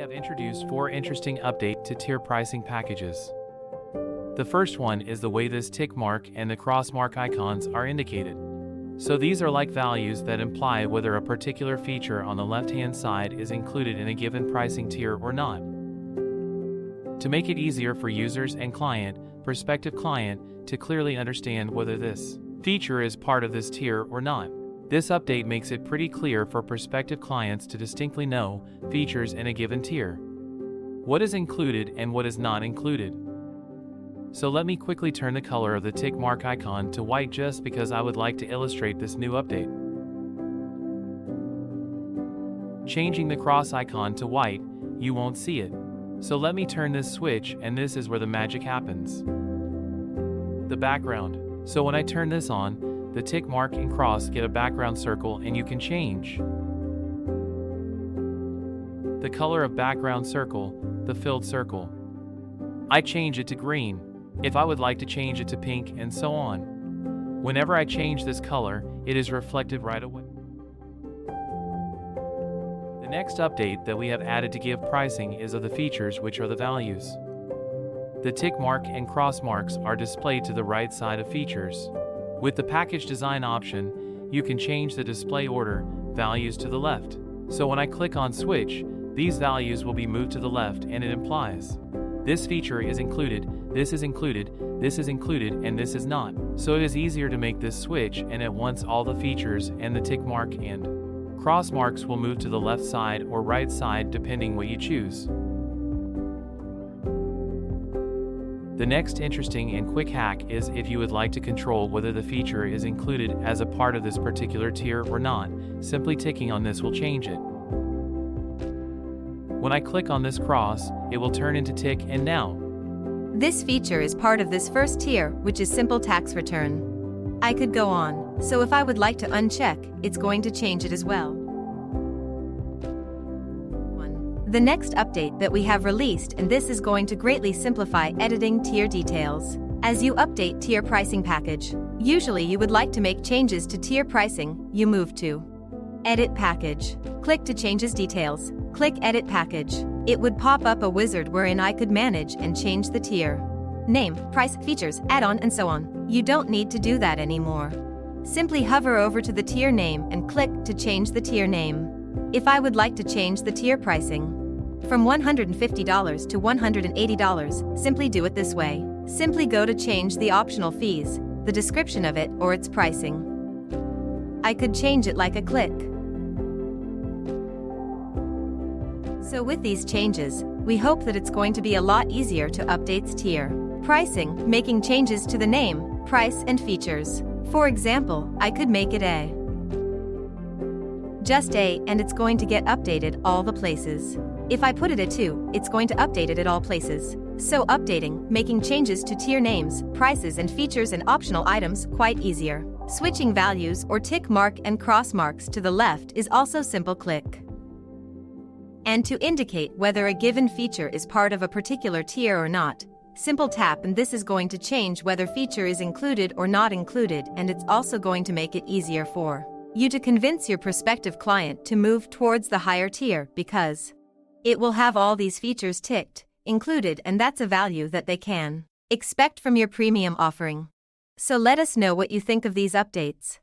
have introduced 4 interesting updates to tier pricing packages. The first one is the way this tick mark and the cross mark icons are indicated. So these are like values that imply whether a particular feature on the left-hand side is included in a given pricing tier or not. To make it easier for users and prospective client, to clearly understand whether this feature is part of this tier or not. This update makes it pretty clear for prospective clients to distinctly know features in a given tier. What is included and what is not included. So let me quickly turn the color of the tick mark icon to white just because I would like to illustrate this new update. Changing the cross icon to white, you won't see it. So let me turn this switch, and this is where the magic happens. The background. So when I turn this on, the tick mark and cross get a background circle, and you can change the color of background circle, the filled circle. I change it to green, if I would like to change it to pink, and so on. Whenever I change this color, it is reflected right away. The next update that we have added to give pricing is of the features, which are the values. The tick mark and cross marks are displayed to the right side of features. With the package design option, you can change the display order, values to the left. So when I click on switch, these values will be moved to the left, and it implies this feature is included, this is included, this is included, and this is not. So it is easier to make this switch, and at once all the features and the tick mark and cross marks will move to the left side or right side depending what you choose. The next interesting and quick hack is if you would like to control whether the feature is included as a part of this particular tier or not, simply ticking on this will change it. When I click on this cross, it will turn into tick, and now this feature is part of this first tier, which is simple tax return. I could go on, so if I would like to uncheck, it's going to change it as well. The next update that we have released, and this is going to greatly simplify editing tier details. As you update tier pricing package, usually you would like to make changes to tier pricing, you move to Edit Package. Click to changes details. Click Edit Package. It would pop up a wizard wherein I could manage and change the tier name, price, features, add-on, and so on. You don't need to do that anymore. Simply hover over to the tier name and click to change the tier name. If I would like to change the tier pricing from $150 to $180, simply do it this way. Simply go to change the optional fees, the description of it, or its pricing. I could change it like a click. So with these changes, we hope that it's going to be a lot easier to update tier pricing, making changes to the name, price, and features. For example, I could make it just A, and it's going to get updated all the places. If I put it at 2, it's going to update it at all places. So updating, making changes to tier names, prices, and features and optional items quite easier. Switching values or tick mark and cross marks to the left is also simple click. And to indicate whether a given feature is part of a particular tier or not, simple tap, and this is going to change whether feature is included or not included, and it's also going to make it easier for you to convince your prospective client to move towards the higher tier because it will have all these features ticked, included, and that's a value that they can expect from your premium offering. So let us know what you think of these updates.